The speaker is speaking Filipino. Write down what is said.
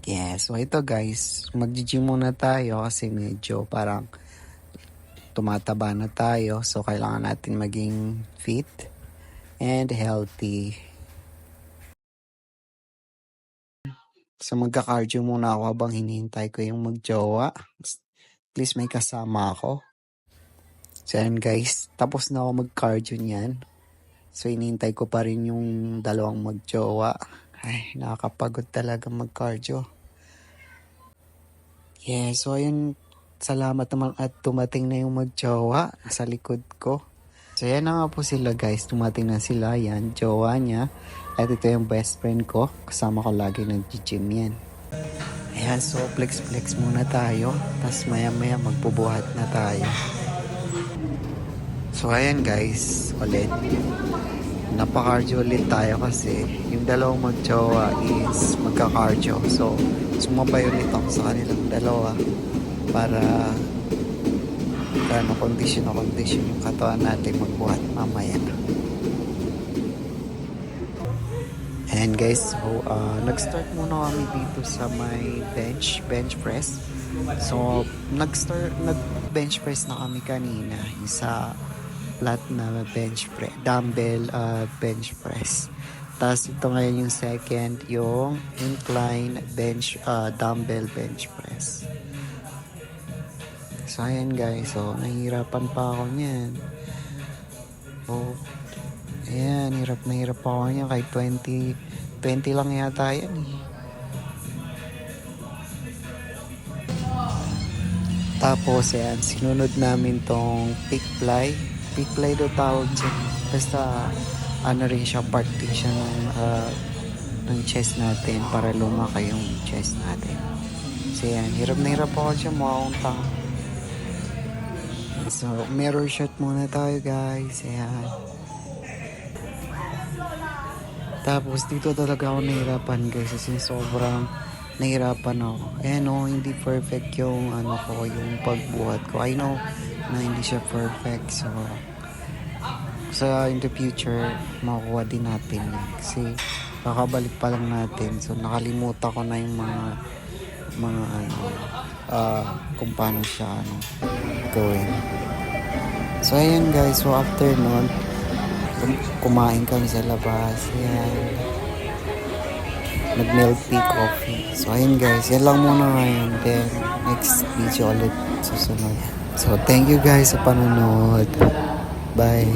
Yeah, so ito guys, mag-gym muna tayo kasi medyo parang tumataba na tayo. So kailangan natin maging fit and healthy. So magka-cardio muna ako habang hinihintay ko yung magjowa. Please may kasama ako. So yan guys, tapos na ako mag-cardio niyan. So hinihintay ko pa rin yung dalawang magjowa. Ay, nakakapagod talaga mag-cardio. Yeah, so ayun, salamat naman at tumating na yung magjowa sa likod ko. So yan na nga po sila guys, tumating na sila, yan, jowa niya. At ito yung best friend ko, kasama ko lagi nag-gym yan. Ayan, so flex muna tayo, tas maya maya magbubuhat na tayo. So ayan guys, ulit. Napa-cardio ulit tayo kasi yung dalawang magjowa is magka-cardio. So sumabay ulit ako sa kanilang dalawa para kondisyon yung katawan natin magbuhat mamaya. And guys, so nag-start muna kami dito sa may bench press. So nag-bench press na kami kanina, isa flat na bench press, dumbbell bench press. Tapos ito ngayon yung second, yung incline bench dumbbell bench press. So ayan guys, so nahihirapan pa ako niyan. Oh, ayan, hirap na hirap pa ako niyan, kahit 20 lang yata yan eh. Tapos ayan, sinunod namin tong pick fly daw tawag dyan. Basta ano rin siya, part din siya ng chest natin para lumaki yung chest natin. So ayan, hirap na hirap ako dyan, mukha akong tanga. So mirror shot muna tayo guys, ayan. Tapos dito talaga ako nahirapan guys kasi sobrang nahirapan ako. Ayan o, hindi perfect yung yung pagbuhat ko. I know na hindi siya perfect. So in the future, makukuha din natin yan. Kasi kakabalik pa lang natin. So nakalimutan ko na yung mga kung paano siya gawin. So ayan guys, so after nun, kumain kami sa labas. Ayan. Nag-milk tea coffee. So ayun guys, yan lang muna ngayon. Then next video ulit susunod. So thank you guys sa panonood. Bye.